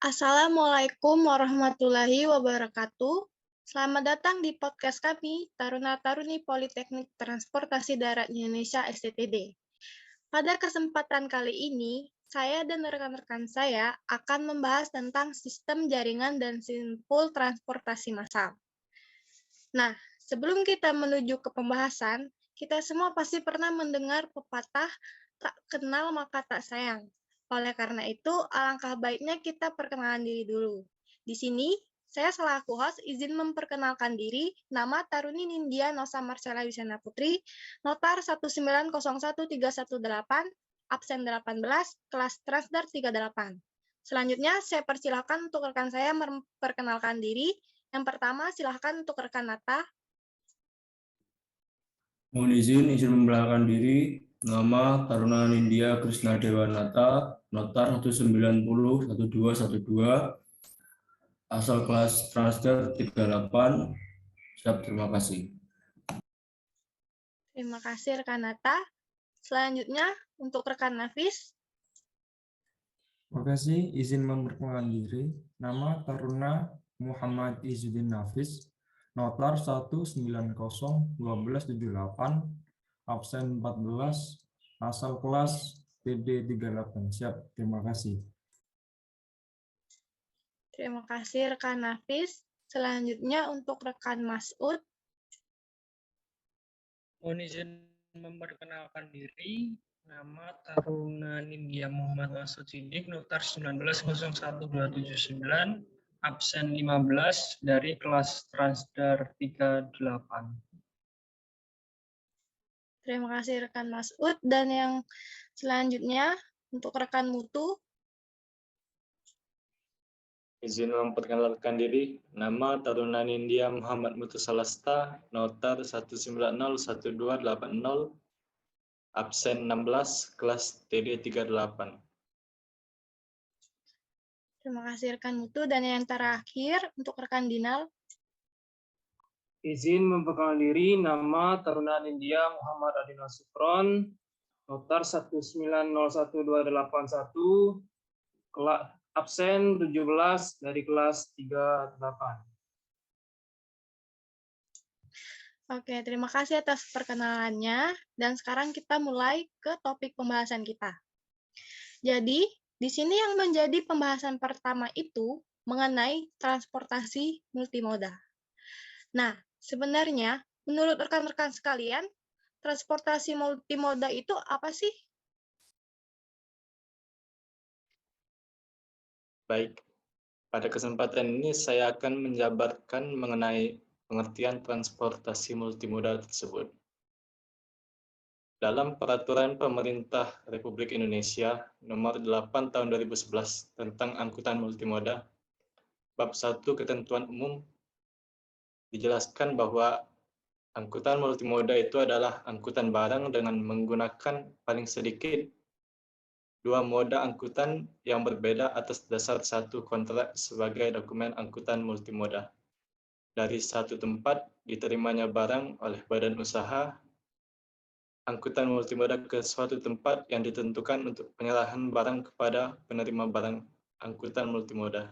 Assalamualaikum warahmatullahi wabarakatuh. Selamat datang di podcast kami, Taruna-Taruni Politeknik Transportasi Darat Indonesia (STTD). Pada kesempatan kali ini, saya dan rekan-rekan saya akan membahas tentang sistem jaringan dan simpul transportasi massal. Nah, sebelum kita menuju ke pembahasan, kita semua pasti pernah mendengar pepatah tak kenal maka tak sayang. Oleh karena itu, alangkah baiknya kita perkenalan diri dulu. Di sini, saya selaku host izin memperkenalkan diri, nama Taruni Nindya Nosa Marcella Wisana Putri, notar 1901318, absen 18, kelas Transdar 38. Selanjutnya, saya persilakan untuk rekan saya memperkenalkan diri. Yang pertama, silakan untuk rekan Nata. Mohon izin memperkenalkan diri. Nama Taruna Nindya Krishna Dewanata, notar 1901212, asal kelas Transdar 38. Siap, terima kasih. Terima kasih rekan Nata. Selanjutnya untuk rekan Nafis. Terima kasih, izin memperkenalkan diri. Nama Taruna Muhammad Izzuddin Nafis, notar 1901278, absen 14, asal kelas TD 38. Siap, terima kasih. Terima kasih rekan Nafis. Selanjutnya untuk rekan Masud. Mohon izin memperkenalkan diri. Nama Taruna Nindya Muhammad Masud Siddiq, notar 1901279, absen 15 dari kelas Transdar 38. Terima kasih rekan Masud. Dan yang selanjutnya untuk rekan Mutu. Izin memperkenalkan diri, nama Taruna Nindya Muhammad Mutu Salasta, notar 1901280, absen 16, kelas TD 38. Terima kasih rekan Mutu. Dan yang terakhir untuk rekan Dinal. Izin memperkenalkan diri, nama Taruna Nindya Muhammad Adina Sukron, notar 1901281, absen 17 dari kelas 38. Oke, terima kasih atas perkenalannya. Dan sekarang kita mulai ke topik pembahasan kita. Jadi, di sini yang menjadi pembahasan pertama itu mengenai transportasi multimoda. Nah, sebenarnya menurut rekan-rekan sekalian, transportasi multimoda itu apa sih? Baik, pada kesempatan ini saya akan menjabarkan mengenai pengertian transportasi multimoda tersebut. Dalam Peraturan Pemerintah Republik Indonesia Nomor 8 Tahun 2011 tentang Angkutan Multimoda, Bab 1 Ketentuan Umum, dijelaskan bahwa angkutan multimoda itu adalah angkutan barang dengan menggunakan paling sedikit dua moda angkutan yang berbeda atas dasar satu kontrak sebagai dokumen angkutan multimoda. Dari satu tempat diterimanya barang oleh badan usaha angkutan multimoda ke suatu tempat yang ditentukan untuk penyerahan barang kepada penerima barang angkutan multimoda.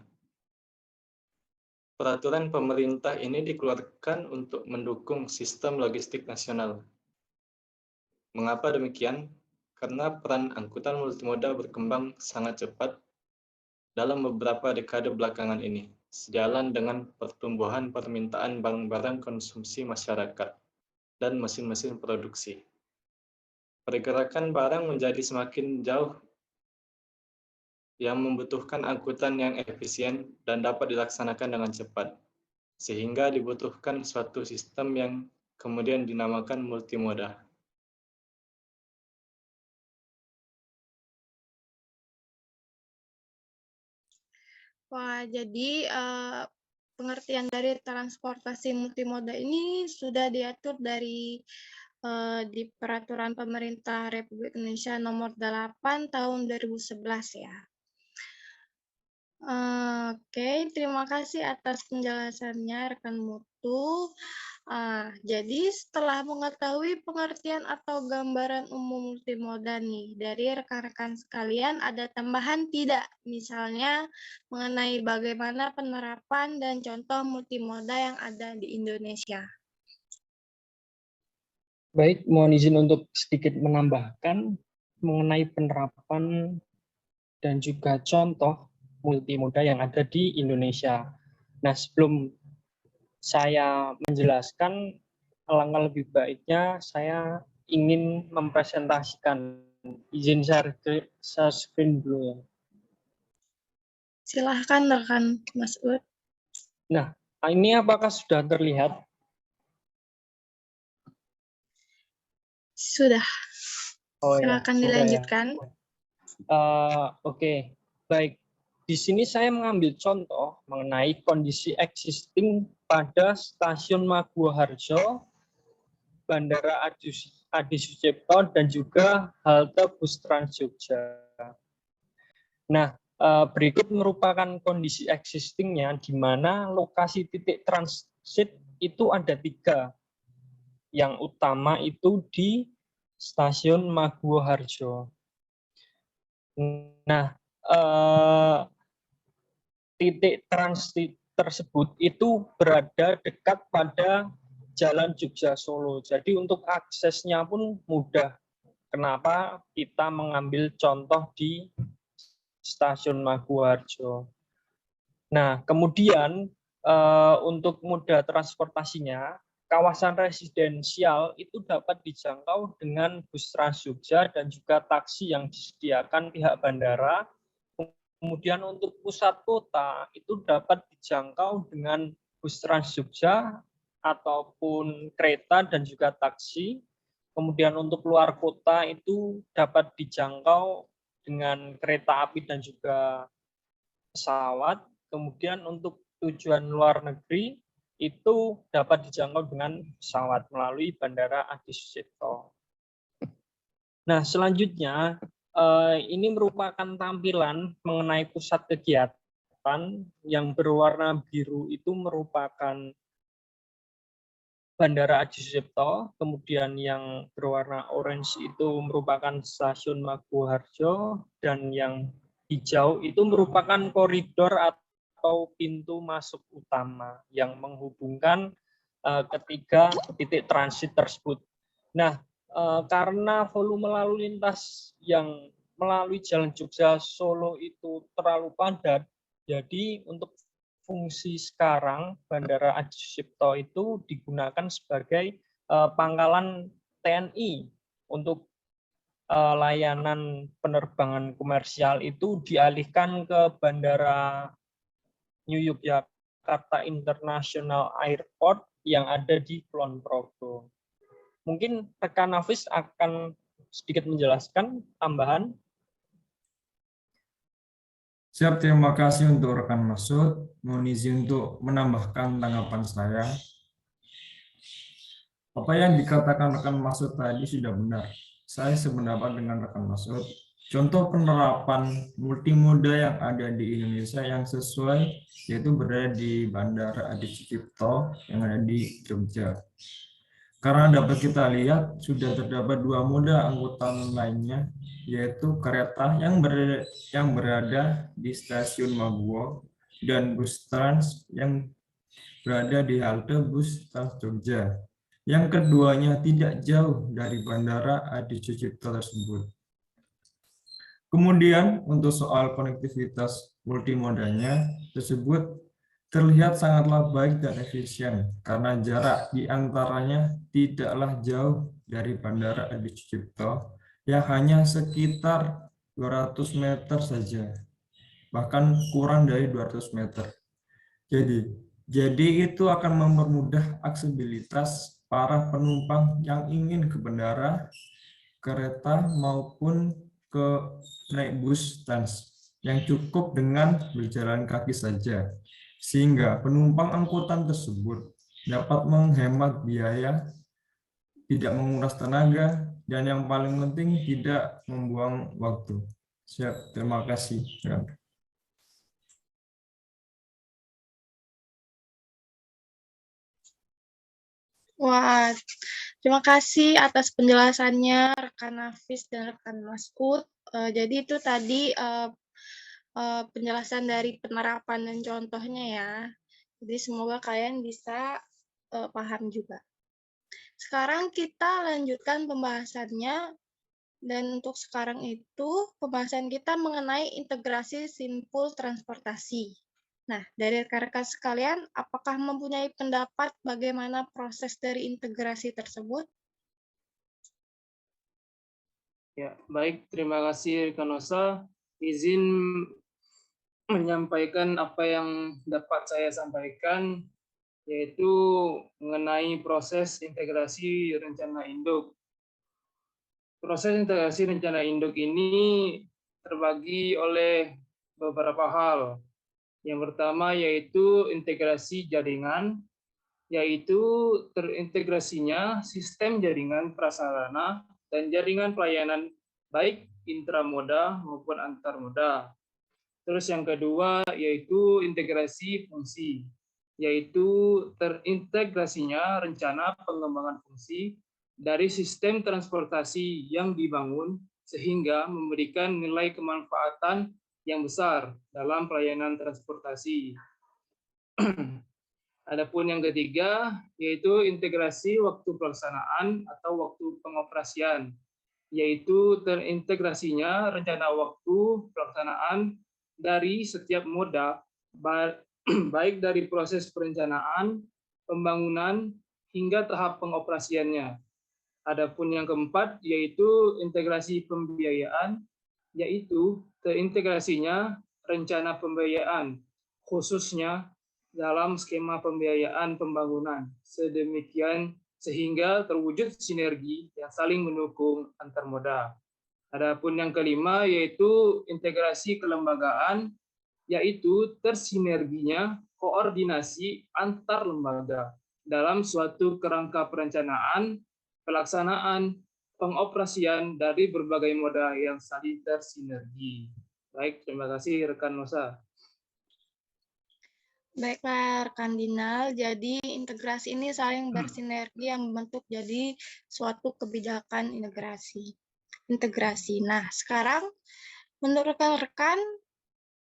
Peraturan pemerintah ini dikeluarkan untuk mendukung sistem logistik nasional. Mengapa demikian? Karena peran angkutan multimoda berkembang sangat cepat dalam beberapa dekade belakangan ini, sejalan dengan pertumbuhan permintaan barang-barang konsumsi masyarakat dan mesin-mesin produksi. Pergerakan barang menjadi semakin jauh yang membutuhkan angkutan yang efisien dan dapat dilaksanakan dengan cepat, sehingga dibutuhkan suatu sistem yang kemudian dinamakan multimoda. Wah, jadi pengertian dari transportasi multimoda ini sudah diatur di Peraturan Pemerintah Republik Indonesia Nomor 8 Tahun 2011 ya. Oke, terima kasih atas penjelasannya rekan Mutu. Jadi setelah mengetahui pengertian atau gambaran umum multimoda nih, dari rekan-rekan sekalian ada tambahan tidak? Misalnya mengenai bagaimana penerapan dan contoh multimoda yang ada di Indonesia. Baik, mohon izin untuk sedikit menambahkan mengenai penerapan dan juga contoh multimoda yang ada di Indonesia. Nah, sebelum saya menjelaskan, alangkah lebih baiknya saya ingin mempresentasikan. Izin share screen dulu ya. Silahkan rekan Mas Ud. Nah, ini apakah sudah terlihat? Sudah. Oh ya, Silakan sudah ya. dilanjutkan. Oke, baik. Di sini saya mengambil contoh mengenai kondisi existing pada stasiun Maguwoharjo, Bandara Adi Sucipto, dan juga halte bus Trans Jogja. Nah, berikut merupakan kondisi existingnya, di mana lokasi titik transit itu ada 3. Yang utama itu di stasiun Maguwoharjo. Nah, titik transit tersebut itu berada dekat pada Jalan Jogja Solo. Jadi untuk aksesnya pun mudah. Kenapa kita mengambil contoh di stasiun Maguwoharjo? Nah, kemudian untuk moda transportasinya, kawasan residensial itu dapat dijangkau dengan bus Trans Jogja dan juga taksi yang disediakan pihak bandara. Kemudian untuk pusat kota itu dapat dijangkau dengan bus Trans Jogja ataupun kereta dan juga taksi. Kemudian untuk luar kota itu dapat dijangkau dengan kereta api dan juga pesawat. Kemudian untuk tujuan luar negeri itu dapat dijangkau dengan pesawat melalui Bandara Adi Sucipto. Nah, selanjutnya ini merupakan tampilan mengenai pusat kegiatan yang berwarna biru itu merupakan Bandara Adi Sucipto, kemudian yang berwarna orange itu merupakan stasiun Maguwoharjo, dan yang hijau itu merupakan koridor atau pintu masuk utama yang menghubungkan ketiga titik transit tersebut. Nah, karena volume lalu lintas yang melalui Jalan Jogja Solo itu terlalu padat, jadi untuk fungsi sekarang Bandara Adi Sucipto itu digunakan sebagai pangkalan TNI untuk layanan penerbangan komersial itu dialihkan ke Bandara New Yogyakarta International Airport yang ada di Kulon Progo. Mungkin rekan Nafis akan sedikit menjelaskan tambahan. Siap, terima kasih untuk rekan Masud. Mohon izin untuk menambahkan tanggapan saya. Apa yang dikatakan rekan Masud tadi sudah benar. Saya sependapat dengan rekan Masud. Contoh penerapan multimoda yang ada di Indonesia yang sesuai yaitu berada di Bandara Adi Sucipto yang ada di Jogja. Karena dapat kita lihat sudah terdapat 2 moda angkutan lainnya, yaitu kereta yang berada di stasiun Maguwo dan bus Trans yang berada di halte bus Trans Jogja. Yang keduanya tidak jauh dari Bandara Adi Sucipto tersebut. Kemudian untuk soal konektivitas multimodanya tersebut terlihat sangatlah baik dan efisien karena jarak di antaranya tidaklah jauh dari Bandara Adi Sucipto yang hanya sekitar 200 meter saja, bahkan kurang dari 200 meter. Jadi itu akan mempermudah aksesibilitas para penumpang yang ingin ke bandara, kereta maupun ke naik bus Trans yang cukup dengan berjalan kaki saja. Sehingga penumpang angkutan tersebut dapat menghemat biaya, tidak menguras tenaga, dan yang paling penting tidak membuang waktu. Siap, terima kasih. Wah, terima kasih atas penjelasannya rekan Nafis dan rekan Masud. Jadi itu tadi penjelasan dari penerapan dan contohnya ya. Jadi semoga kalian bisa paham juga. Sekarang kita lanjutkan pembahasannya, dan untuk sekarang itu pembahasan kita mengenai integrasi simpul transportasi. Nah, dari rekan-rekan sekalian, apakah mempunyai pendapat bagaimana proses dari integrasi tersebut? Ya, baik. Terima kasih Rekan Nosa. Izin menyampaikan apa yang dapat saya sampaikan, yaitu mengenai proses integrasi rencana induk. Proses integrasi rencana induk ini terbagi oleh beberapa hal. Yang pertama yaitu integrasi jaringan, yaitu terintegrasinya sistem jaringan prasarana dan jaringan pelayanan baik intramoda maupun antarmoda. Terus yang kedua yaitu integrasi fungsi, yaitu terintegrasinya rencana pengembangan fungsi dari sistem transportasi yang dibangun sehingga memberikan nilai kemanfaatan yang besar dalam pelayanan transportasi. Adapun yang ketiga yaitu integrasi waktu pelaksanaan atau waktu pengoperasian, yaitu terintegrasinya rencana waktu pelaksanaan dari setiap moda, baik dari proses perencanaan, pembangunan, hingga tahap pengoperasiannya. Adapun yang keempat yaitu integrasi pembiayaan, yaitu terintegrasinya rencana pembiayaan, khususnya dalam skema pembiayaan pembangunan, sedemikian sehingga terwujud sinergi yang saling mendukung antar moda. Adapun yang kelima yaitu integrasi kelembagaan, yaitu tersinerginya koordinasi antar lembaga dalam suatu kerangka perencanaan, pelaksanaan, pengoperasian dari berbagai moda yang saling tersinergi. Baik, terima kasih rekan Nosa. Baiklah, rekan Dinal. Jadi integrasi ini saling bersinergi yang membentuk jadi suatu kebijakan integrasi. Nah, sekarang menurut rekan-rekan,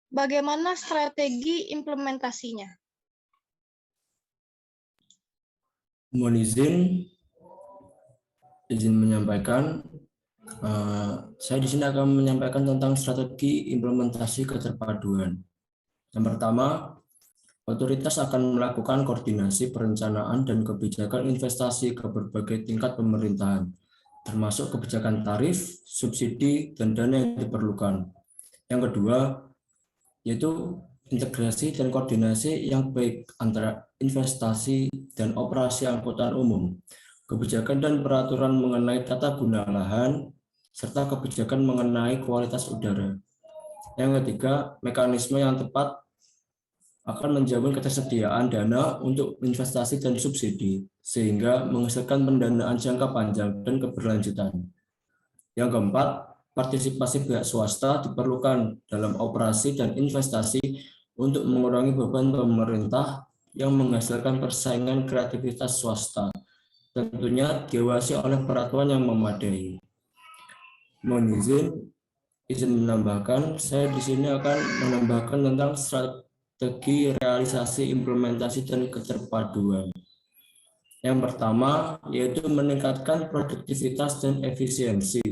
bagaimana strategi implementasinya? Mohon izin menyampaikan, saya di sini akan menyampaikan tentang strategi implementasi keterpaduan. Yang pertama, otoritas akan melakukan koordinasi perencanaan dan kebijakan investasi ke berbagai tingkat pemerintahan, termasuk kebijakan tarif, subsidi, dan dana yang diperlukan. Yang kedua, yaitu integrasi dan koordinasi yang baik antara investasi dan operasi angkutan umum, kebijakan dan peraturan mengenai tata guna lahan, serta kebijakan mengenai kualitas udara. Yang ketiga, mekanisme yang tepat akan menjamin ketersediaan dana untuk investasi dan subsidi, sehingga menghasilkan pendanaan jangka panjang dan keberlanjutan. Yang keempat, partisipasi pihak swasta diperlukan dalam operasi dan investasi untuk mengurangi beban pemerintah yang menghasilkan persaingan kreativitas swasta. Tentunya diawasi oleh peraturan yang memadai. Mohon izin menambahkan, saya di sini akan menambahkan tentang strategi realisasi implementasi dan keterpaduan. Yang pertama yaitu meningkatkan produktivitas dan efisiensi.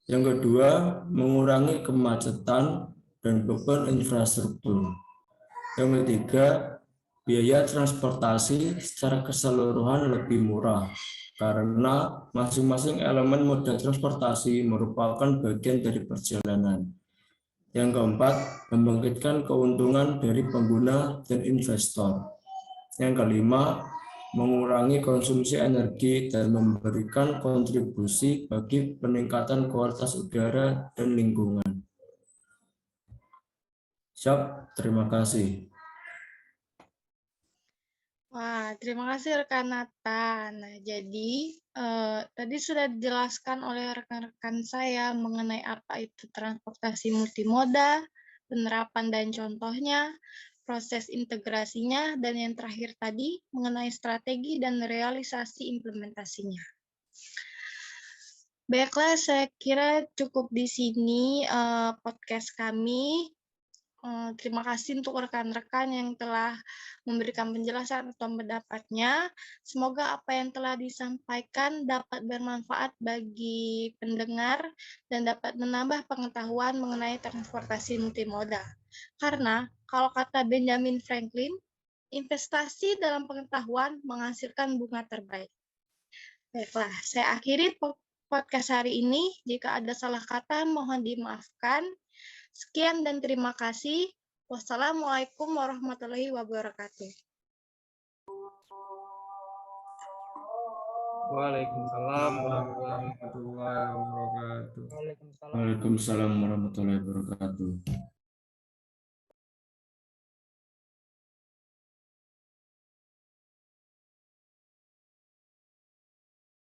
Yang kedua, mengurangi kemacetan dan beban infrastruktur. Yang ketiga, biaya transportasi secara keseluruhan lebih murah karena masing-masing elemen moda transportasi merupakan bagian dari perjalanan. Yang keempat, membangkitkan keuntungan dari pengguna dan investor. Yang kelima, mengurangi konsumsi energi dan memberikan kontribusi bagi peningkatan kualitas udara dan lingkungan. Siap, terima kasih. Wah, terima kasih rekan Nathan. Nah, jadi tadi sudah dijelaskan oleh rekan-rekan saya mengenai apa itu transportasi multimoda, penerapan dan contohnya, proses integrasinya, dan yang terakhir tadi mengenai strategi dan realisasi implementasinya. Baiklah, saya kira cukup di sini podcast kami. Terima kasih untuk rekan-rekan yang telah memberikan penjelasan atau pendapatnya. Semoga apa yang telah disampaikan dapat bermanfaat bagi pendengar dan dapat menambah pengetahuan mengenai transportasi multimoda. Karena kalau kata Benjamin Franklin, investasi dalam pengetahuan menghasilkan bunga terbaik. Baiklah, saya akhiri podcast hari ini. Jika ada salah kata, mohon dimaafkan. Sekian dan terima kasih. Wassalamualaikum warahmatullahi wabarakatuh. Waalaikumsalam Warahmatullahi wabarakatuh. Waalaikumsalam. Waalaikumsalam warahmatullahi wabarakatuh.